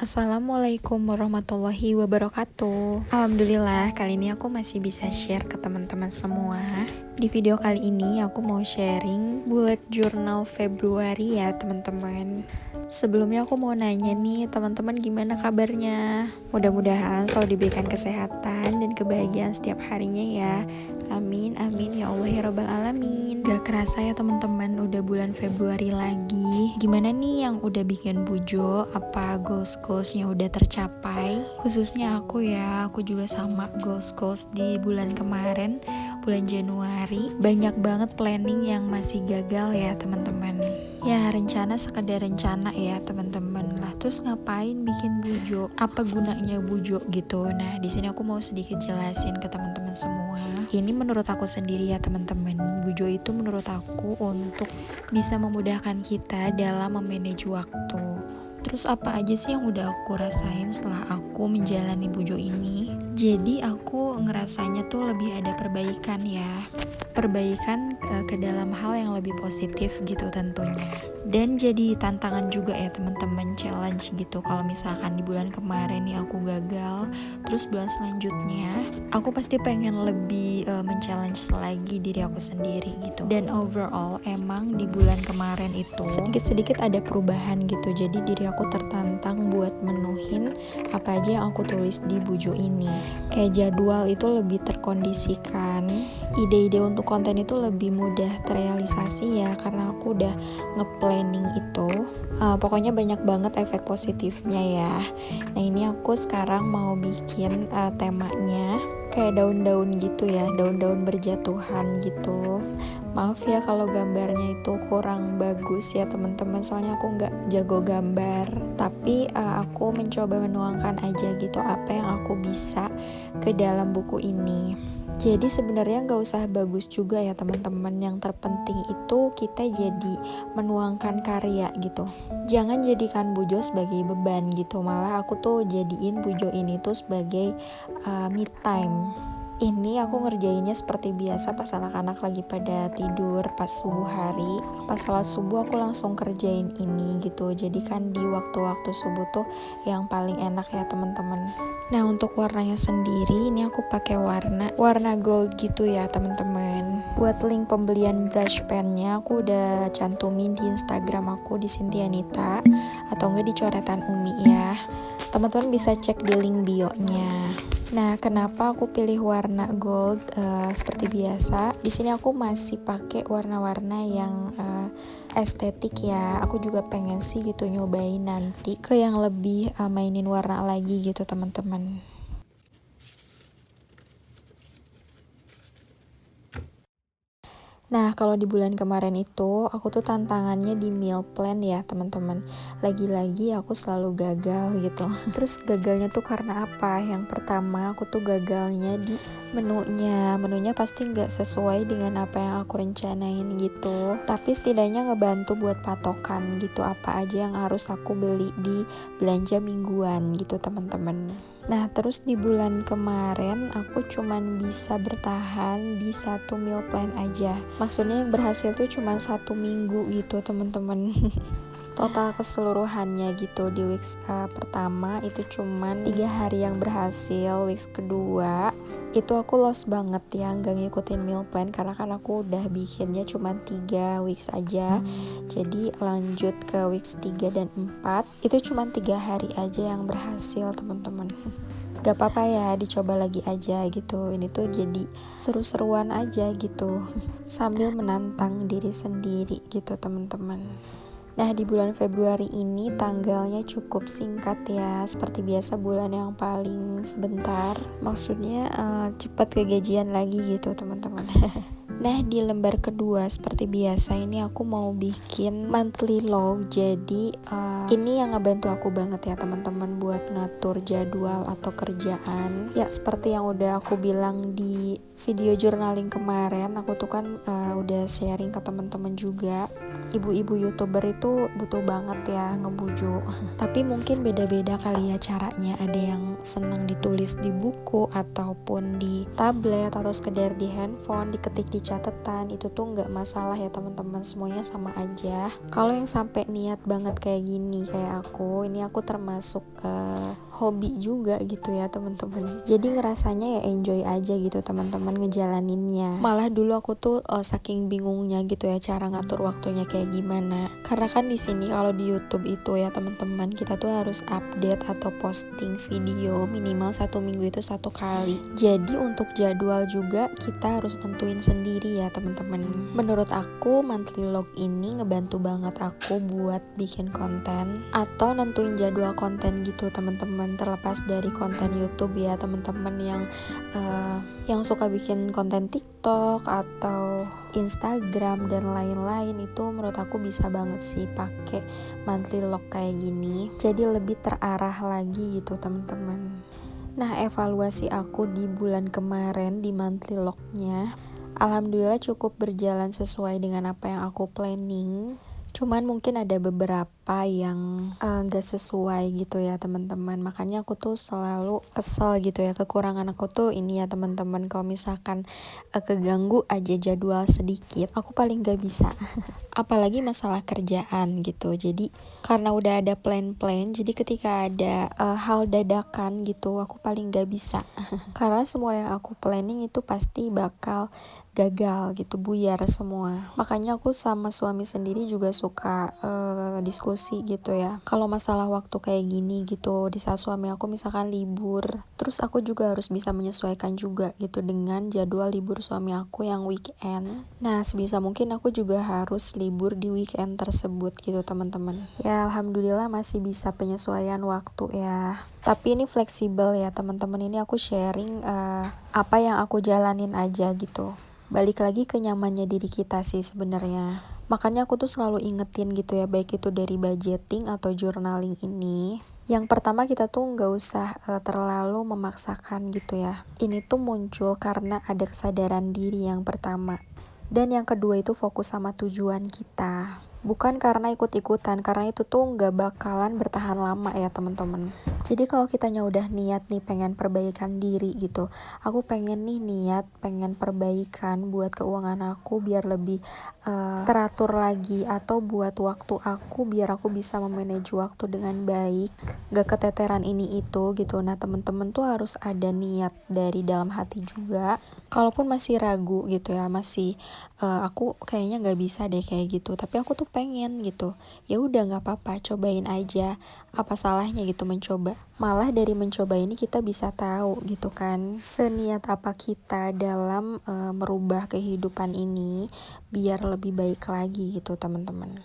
Assalamualaikum warahmatullahi wabarakatuh. Alhamdulillah, kali ini aku masih bisa share ke teman-teman semua. Di video kali ini aku mau sharing bullet journal Februari ya teman-teman. Sebelumnya aku mau nanya nih teman-teman, gimana kabarnya? Mudah-mudahan selalu diberikan kesehatan dan kebahagiaan setiap harinya ya. Amin, amin ya Allah ya Rabbal Alamin. Gak kerasa ya teman-teman, udah bulan Februari lagi. Gimana nih yang udah bikin bujo? Apa goals-goalsnya udah tercapai? Khususnya aku ya, aku juga sama goals-goals di bulan kemarin, bulan Januari. Banyak banget planning yang masih gagal ya teman-teman. Ya rencana sekedar rencana ya teman-teman lah. Terus ngapain bikin bujo? Apa gunanya bujo gitu? Nah di sini aku mau sedikit jelasin ke teman-teman semua. Ini menurut aku sendiri ya teman-teman. Bujo itu menurut aku untuk bisa memudahkan kita dalam memanage waktu. Terus apa aja sih yang udah aku rasain setelah aku menjalani bujo ini? Jadi aku ngerasanya tuh lebih ada perbaikan ya. Perbaikan ke dalam hal yang lebih positif gitu tentunya. Dan jadi tantangan juga ya teman-teman, challenge gitu. Kalau misalkan di bulan kemarin nih aku gagal, terus bulan selanjutnya aku pasti pengen lebih men-challenge lagi diri aku sendiri gitu. Dan overall emang di bulan kemarin itu sedikit-sedikit ada perubahan gitu. Jadi diri aku tertantang buat menuhin apa aja yang aku tulis di bujo ini. Kayak jadwal itu lebih terkondisikan, ide-ide untuk konten itu lebih mudah terrealisasi ya, karena aku udah nge-planning itu. Pokoknya banyak banget efek positifnya ya. Nah ini aku sekarang mau bikin temanya kayak daun-daun gitu ya, daun-daun berjatuhan gitu. Maaf ya kalau gambarnya itu kurang bagus ya teman-teman, soalnya aku nggak jago gambar. Tapi aku mencoba menuangkan aja gitu apa yang aku bisa ke dalam buku ini. Jadi sebenarnya nggak usah bagus juga ya teman-teman. Yang terpenting itu kita jadi menuangkan karya gitu. Jangan jadikan bujo sebagai beban gitu. Malah aku tuh jadiin bujo ini tuh sebagai me time. Ini aku ngerjainnya seperti biasa pas anak-anak lagi pada tidur, pas subuh hari. Pas sholat subuh aku langsung kerjain ini gitu. Jadi kan di waktu-waktu subuh tuh yang paling enak ya teman-teman. Nah untuk warnanya sendiri ini aku pakai warna gold gitu ya teman-teman. Buat link pembelian brush pennya aku udah cantumin di Instagram aku di Sintianita, atau enggak di coretan Umi ya. Teman-teman bisa cek di link bio-nya. Nah, kenapa aku pilih warna gold? Seperti biasa, di sini aku masih pakai warna-warna yang estetik ya. Aku juga pengen sih gitu nyobain nanti ke yang lebih mainin warna lagi gitu teman-teman. Nah, kalau di bulan kemarin itu, aku tuh tantangannya di meal plan ya teman-teman. Lagi-lagi aku selalu gagal gitu. Terus gagalnya tuh karena apa? Yang pertama, aku tuh gagalnya di menunya. Menunya pasti nggak sesuai dengan apa yang aku rencanain gitu. Tapi setidaknya ngebantu buat patokan gitu, apa aja yang harus aku beli di belanja mingguan gitu teman-teman. Nah terus di bulan kemarin aku cuman bisa bertahan di satu meal plan aja. Maksudnya yang berhasil tuh cuman 1 minggu gitu teman-teman. Total keseluruhannya gitu di weeks pertama itu cuman 3 hari yang berhasil. Weeks kedua itu aku lost banget ya, gak ngikutin meal plan karena kan aku udah bikinnya cuma 3 weeks aja. Jadi lanjut ke weeks 3 dan 4 itu cuma 3 hari aja yang berhasil teman-teman. Gak apa-apa ya, dicoba lagi aja gitu. Ini tuh jadi seru-seruan aja gitu, sambil menantang diri sendiri gitu teman-teman. Nah di bulan Februari ini tanggalnya cukup singkat ya. Seperti biasa bulan yang paling sebentar. Maksudnya cepat kegajian lagi gitu teman-teman. Nah di lembar kedua seperti biasa ini aku mau bikin monthly log. Jadi ini yang ngebantu aku banget ya teman-teman buat ngatur jadwal atau kerjaan. Ya seperti yang udah aku bilang di video journaling kemarin, aku tuh kan udah sharing ke teman-teman juga. Ibu-ibu YouTuber itu butuh banget ya ngebujuk. Tapi mungkin beda-beda kali ya caranya. Ada yang senang ditulis di buku ataupun di tablet atau sekedar di handphone, diketik di catatan, itu tuh nggak masalah ya teman-teman, semuanya sama aja. Kalau yang sampai niat banget kayak gini kayak aku, ini aku termasuk hobi juga gitu ya teman-teman. Jadi ngerasanya ya enjoy aja gitu teman-teman ngejalaninnya. Malah dulu aku tuh saking bingungnya gitu ya cara ngatur waktunya kayak gimana. Karena kan di sini kalau di YouTube itu ya teman-teman, kita tuh harus update atau posting video minimal 1 minggu itu 1 kali. Jadi untuk jadwal juga kita harus nentuin sendiri ya teman-teman. Menurut aku monthly log ini ngebantu banget aku buat bikin konten atau nentuin jadwal konten gitu teman-teman. Terlepas dari konten YouTube ya teman-teman yang suka bikin konten TikTok atau Instagram dan lain-lain, itu menurut aku bisa banget sih pakai monthly log kayak gini. Jadi lebih terarah lagi gitu teman-teman. Nah, evaluasi aku di bulan kemarin di monthly lognya, alhamdulillah cukup berjalan sesuai dengan apa yang aku planning. Cuman mungkin ada beberapa yang gak sesuai gitu ya teman-teman. Makanya aku tuh selalu kesel gitu ya. Kekurangan aku tuh ini ya teman-teman, kalau misalkan keganggu aja jadwal sedikit, aku paling gak bisa. Apalagi masalah kerjaan gitu. Jadi karena udah ada plan-plan, jadi ketika ada hal dadakan gitu, aku paling gak bisa. Karena semua yang aku planning itu pasti bakal gagal gitu, buyar semua. Makanya aku sama suami sendiri juga suka diskusi gitu ya. Kalau masalah waktu kayak gini gitu, di saat suami aku misalkan libur, terus aku juga harus bisa menyesuaikan juga gitu dengan jadwal libur suami aku yang weekend. Nah, sebisa mungkin aku juga harus libur di weekend tersebut gitu teman-teman. Ya alhamdulillah masih bisa penyesuaian waktu ya. Tapi ini fleksibel ya teman-teman, ini aku sharing apa yang aku jalanin aja gitu. Balik lagi ke nyamannya diri kita sih sebenarnya. Makanya aku tuh selalu ingetin gitu ya, baik itu dari budgeting atau journaling ini. Yang pertama, kita tuh nggak usah terlalu memaksakan gitu ya. Ini tuh muncul karena ada kesadaran diri yang pertama. Dan yang kedua itu fokus sama tujuan kita. Bukan karena ikut-ikutan, karena itu tuh nggak bakalan bertahan lama ya teman-teman. Jadi kalau kitanya udah niat nih pengen perbaikan diri gitu, aku pengen nih niat pengen perbaikan buat keuangan aku biar lebih teratur lagi, atau buat waktu aku biar aku bisa memanage waktu dengan baik, gak keteteran ini itu gitu. Nah teman-teman tuh harus ada niat dari dalam hati juga. Kalaupun masih ragu gitu ya, masih aku kayaknya nggak bisa deh kayak gitu, tapi aku tuh pengen gitu, ya udah nggak apa-apa, cobain aja, apa salahnya gitu mencoba. Malah dari mencoba ini kita bisa tahu gitu kan, seniat apa kita dalam merubah kehidupan ini biar lebih baik lagi gitu teman-teman.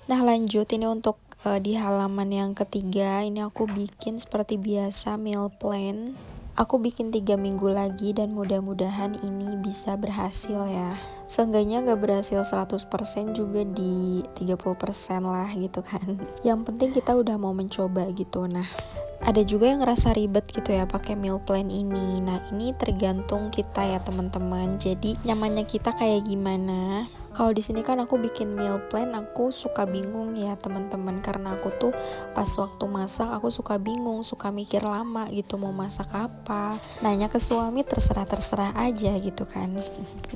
Nah lanjut, ini untuk di halaman yang ketiga, ini aku bikin seperti biasa meal plan. Aku bikin 3 minggu lagi dan mudah-mudahan ini bisa berhasil ya. Seenggaknya gak berhasil 100% juga di 30% lah gitu kan. Yang penting kita udah mau mencoba gitu. Nah, ada juga yang ngerasa ribet gitu ya pakai meal plan ini. Nah, ini tergantung kita ya teman-teman. Jadi nyamannya kita kayak gimana. Kalau di sini kan aku bikin meal plan, aku suka bingung ya teman-teman, karena aku tuh pas waktu masak aku suka bingung, suka mikir lama gitu mau masak apa. Nanya ke suami terserah aja gitu kan.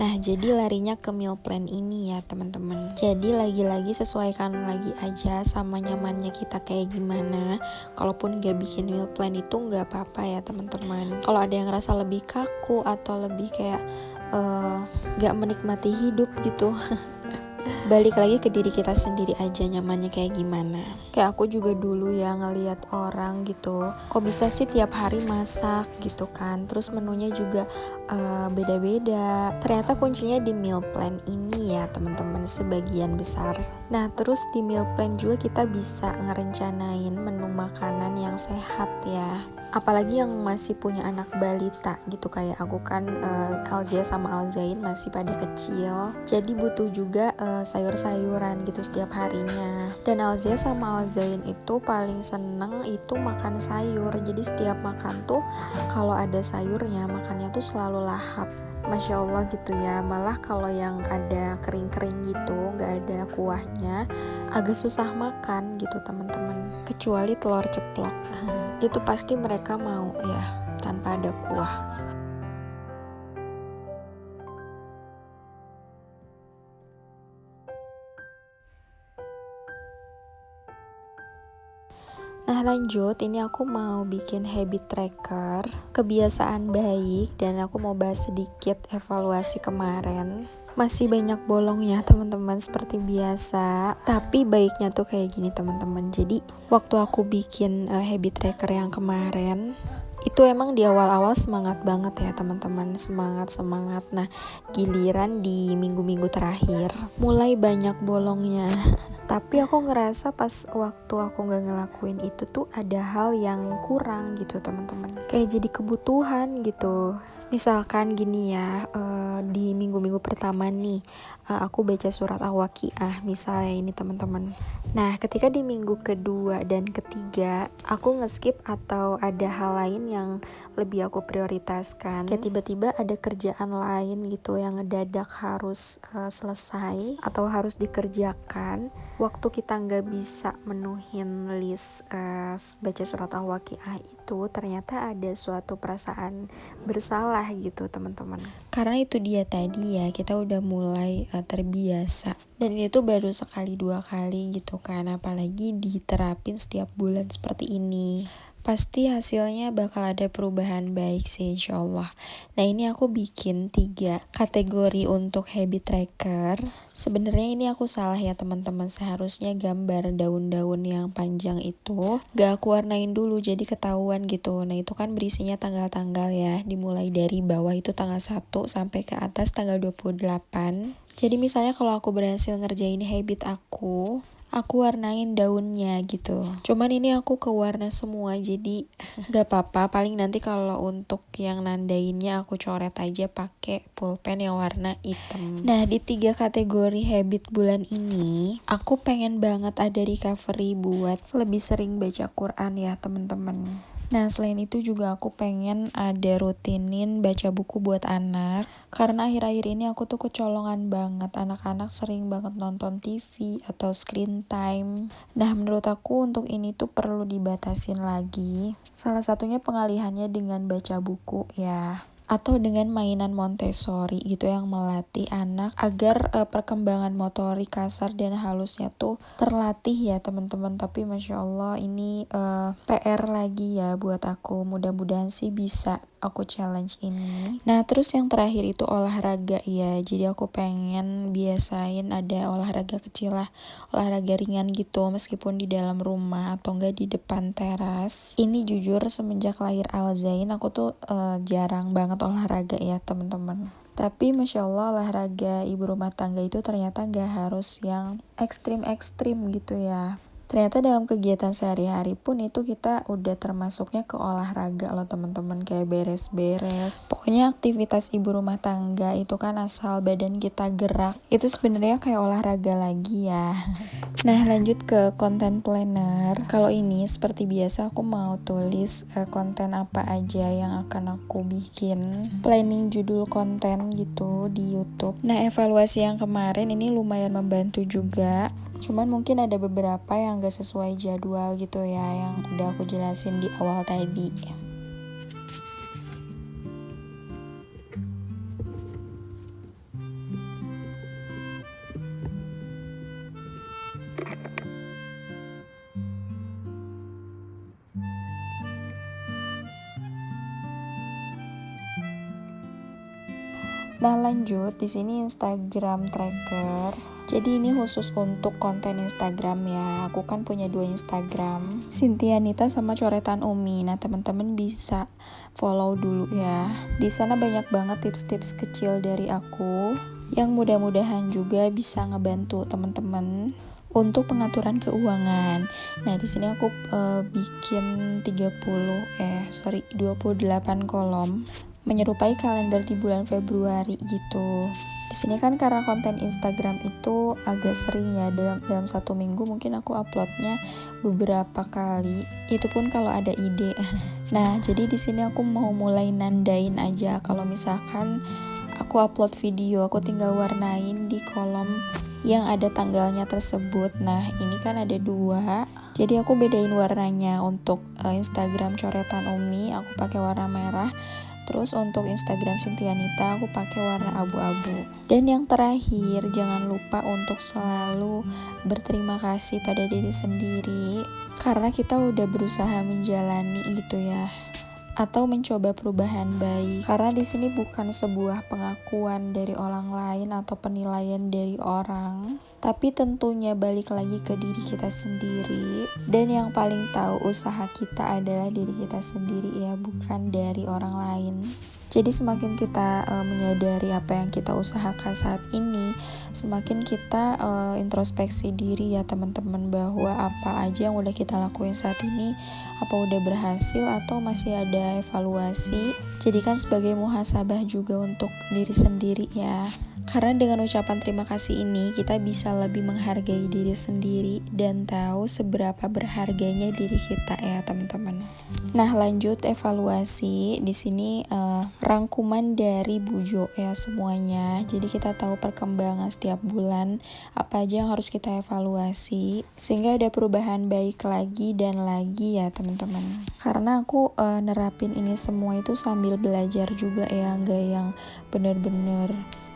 Nah, jadi larinya ke meal plan ini ya teman-teman. Jadi lagi-lagi sesuaikan lagi aja sama nyamannya kita kayak gimana. Kalaupun gak bikin meal plan itu gak apa-apa ya teman-teman. Kalau ada yang ngerasa lebih kaku atau lebih kayak gak menikmati hidup gitu, balik lagi ke diri kita sendiri aja nyamannya kayak gimana. Kayak aku juga dulu ya ngelihat orang gitu, kok bisa sih tiap hari masak gitu kan, terus menunya juga beda-beda. Ternyata kuncinya di meal plan ini ya teman-teman, sebagian besar. Nah terus di meal plan juga kita bisa ngerencanain menu makanan yang sehat ya. Apalagi yang masih punya anak balita gitu, kayak aku kan Alzia sama Alzain masih pada kecil, jadi butuh juga sayur-sayuran gitu setiap harinya. Dan Alzia sama Alzain itu paling seneng itu makan sayur, jadi setiap makan tuh kalau ada sayurnya makannya tuh selalu lahap. Masya Allah gitu ya. Malah kalau yang ada kering-kering gitu, nggak ada kuahnya, agak susah makan gitu teman-teman. Kecuali telur ceplok, itu pasti mereka mau ya tanpa ada kuah. Nah lanjut, ini aku mau bikin habit tracker, kebiasaan baik, dan aku mau bahas sedikit evaluasi kemarin. Masih banyak bolongnya teman-teman seperti biasa, tapi baiknya tuh kayak gini teman-teman. Jadi waktu aku bikin habit tracker yang kemarin, itu emang di awal-awal semangat banget ya teman-teman, semangat. Nah giliran di minggu-minggu terakhir mulai banyak bolongnya. Tapi aku ngerasa pas waktu aku nggak ngelakuin itu tuh ada hal yang kurang gitu teman-teman. Kayak jadi kebutuhan gitu. Misalkan gini ya, di minggu-minggu pertama nih, aku baca surat Al-Waqiah misalnya ini teman-teman. Nah, ketika di minggu kedua dan ketiga, aku ngeskip atau ada hal lain yang lebih aku prioritaskan. Kayak tiba-tiba ada kerjaan lain gitu yang ngedadak harus selesai atau harus dikerjakan. Waktu kita nggak bisa menuhin list baca surat Al-Waqiah itu, ternyata ada suatu perasaan bersalah gitu teman-teman. Karena itu dia tadi ya, kita udah mulai terbiasa. Dan ini tuh baru sekali 2 kali gitu kan, apalagi diterapin setiap bulan seperti ini. Pasti hasilnya bakal ada perubahan baik sih insyaallah. Nah ini aku bikin 3 kategori untuk habit tracker. Sebenarnya ini aku salah ya teman-teman, seharusnya gambar daun-daun yang panjang itu gak aku warnain dulu jadi ketahuan gitu. Nah itu kan berisinya tanggal-tanggal ya, dimulai dari bawah itu tanggal 1 sampai ke atas tanggal 28. Jadi misalnya kalau aku berhasil ngerjain habit aku warnain daunnya gitu. Cuman ini aku ke warna semua jadi gak apa-apa, paling nanti kalau untuk yang nandainnya aku coret aja pakai pulpen yang warna hitam. Nah di 3 kategori habit bulan ini aku pengen banget ada recovery buat lebih sering baca Quran ya teman-teman. Nah selain itu juga aku pengen ada rutinin baca buku buat anak. Karena akhir-akhir ini aku tuh kecolongan banget, anak-anak sering banget nonton TV atau screen time. Nah menurut aku untuk ini tuh perlu dibatasin lagi. Salah satunya pengalihannya dengan baca buku ya, atau dengan mainan Montessori gitu yang melatih anak agar perkembangan motorik kasar dan halusnya tuh terlatih ya teman-teman. Tapi Masya Allah ini PR lagi ya buat aku, mudah-mudahan sih bisa aku challenge ini. Nah terus yang terakhir itu olahraga ya, jadi aku pengen biasain ada olahraga kecil lah, olahraga ringan gitu meskipun di dalam rumah atau enggak di depan teras. Ini jujur semenjak lahir Al-Zain aku tuh jarang banget olahraga ya teman-teman. Tapi Masya Allah olahraga ibu rumah tangga itu ternyata gak harus yang ekstrim-ekstrim gitu ya. Ternyata dalam kegiatan sehari-hari pun itu kita udah termasuknya ke olahraga loh teman-teman, kayak beres-beres. Pokoknya aktivitas ibu rumah tangga itu kan asal badan kita gerak, itu sebenarnya kayak olahraga lagi ya. Nah lanjut ke konten planner. Kalau ini seperti biasa aku mau tulis konten apa aja yang akan aku bikin, planning judul konten gitu di YouTube. Nah evaluasi yang kemarin ini lumayan membantu juga. Cuman mungkin ada beberapa yang gak sesuai jadwal gitu ya, yang udah aku jelasin di awal tadi. Nah lanjut, di sini Instagram tracker. Jadi ini khusus untuk konten Instagram ya. Aku kan punya 2 Instagram, Sintianita sama Coretan Umi. Nah teman-teman bisa follow dulu ya. Di sana banyak banget tips-tips kecil dari aku yang mudah-mudahan juga bisa ngebantu teman-teman untuk pengaturan keuangan. Nah di sini aku bikin 28 kolom menyerupai kalender di bulan Februari gitu. Di sini kan karena konten Instagram itu agak sering ya, dalam 1 minggu mungkin aku uploadnya beberapa kali. Itu pun kalau ada ide. Nah, jadi di sini aku mau mulai nandain aja kalau misalkan aku upload video, aku tinggal warnain di kolom yang ada tanggalnya tersebut. Nah ini kan ada 2, jadi aku bedain warnanya. Untuk Instagram coretan Umi aku pakai warna merah, terus untuk Instagram Sintianita aku pakai warna abu-abu. Dan yang terakhir, jangan lupa untuk selalu berterima kasih pada diri sendiri, karena kita udah berusaha menjalani gitu ya, atau mencoba perubahan baik. Karena di sini bukan sebuah pengakuan dari orang lain atau penilaian dari orang, tapi tentunya balik lagi ke diri kita sendiri. Dan yang paling tahu usaha kita adalah diri kita sendiri ya, bukan dari orang lain. Jadi semakin kita menyadari apa yang kita usahakan saat ini, semakin kita introspeksi diri ya teman-teman, bahwa apa aja yang udah kita lakuin saat ini, apa udah berhasil atau masih ada evaluasi. Jadikan sebagai muhasabah juga untuk diri sendiri ya. Karena dengan ucapan terima kasih ini, kita bisa lebih menghargai diri sendiri dan tahu seberapa berharganya diri kita ya teman-teman. Nah lanjut evaluasi, di sini rangkuman dari Bujo ya semuanya. Jadi kita tahu perkembangan setiap bulan, apa aja yang harus kita evaluasi, sehingga ada perubahan baik lagi dan lagi ya teman-teman. Karena aku nerapin ini semua itu sambil belajar juga ya, enggak yang bener-bener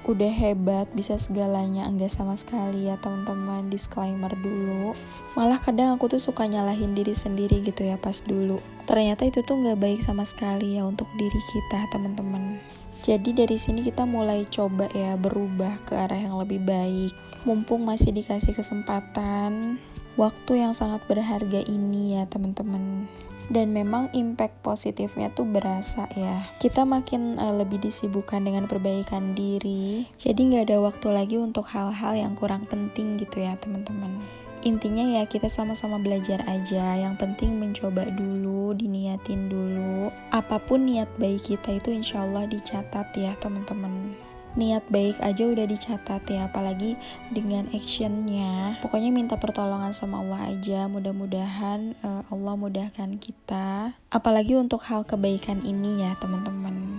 udah hebat bisa segalanya, enggak sama sekali ya teman-teman. Disclaimer dulu, malah kadang aku tuh suka nyalahin diri sendiri gitu ya pas dulu. Ternyata itu tuh nggak baik sama sekali ya untuk diri kita teman-teman. Jadi dari sini kita mulai coba ya berubah ke arah yang lebih baik, mumpung masih dikasih kesempatan, waktu yang sangat berharga ini ya teman-teman. Dan memang impact positifnya tuh berasa ya. Kita makin lebih disibukkan dengan perbaikan diri, jadi nggak ada waktu lagi untuk hal-hal yang kurang penting gitu ya teman-teman. Intinya ya kita sama-sama belajar aja, yang penting mencoba dulu, diniatin dulu. Apapun niat baik kita itu insya Allah dicatat ya teman-teman. Niat baik aja udah dicatat ya, apalagi dengan actionnya. Pokoknya minta pertolongan sama Allah aja, mudah-mudahan Allah mudahkan kita. Apalagi untuk hal kebaikan ini ya teman-teman.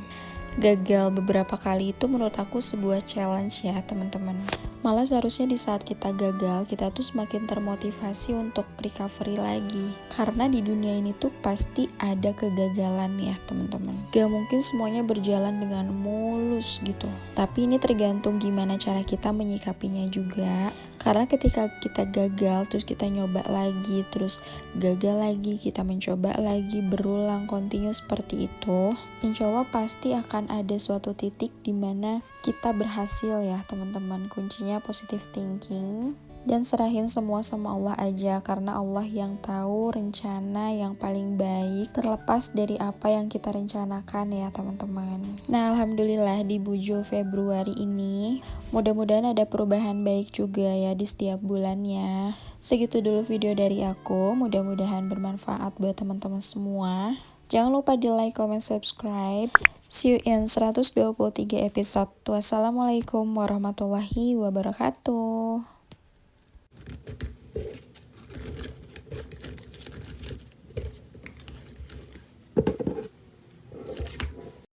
Gagal beberapa kali itu menurut aku sebuah challenge ya teman-teman. Malah seharusnya di saat kita gagal, kita tuh semakin termotivasi untuk recovery lagi. Karena di dunia ini tuh pasti ada kegagalan ya teman-teman. Gak mungkin semuanya berjalan dengan mulus gitu. Tapi ini tergantung gimana cara kita menyikapinya juga. Karena ketika kita gagal, terus kita nyoba lagi, terus gagal lagi, kita mencoba lagi, berulang continue seperti itu, insya Allah pasti akan ada suatu titik dimana kita berhasil ya teman-teman. Kuncinya positive thinking dan serahin semua sama Allah aja, karena Allah yang tahu rencana yang paling baik terlepas dari apa yang kita rencanakan ya teman-teman. Nah alhamdulillah di Bujo Februari ini mudah-mudahan ada perubahan baik juga ya di setiap bulannya. Segitu dulu video dari aku, mudah-mudahan bermanfaat buat teman-teman semua. Jangan lupa di like, comment, subscribe. See you in 123 episode. Wassalamualaikum warahmatullahi wabarakatuh.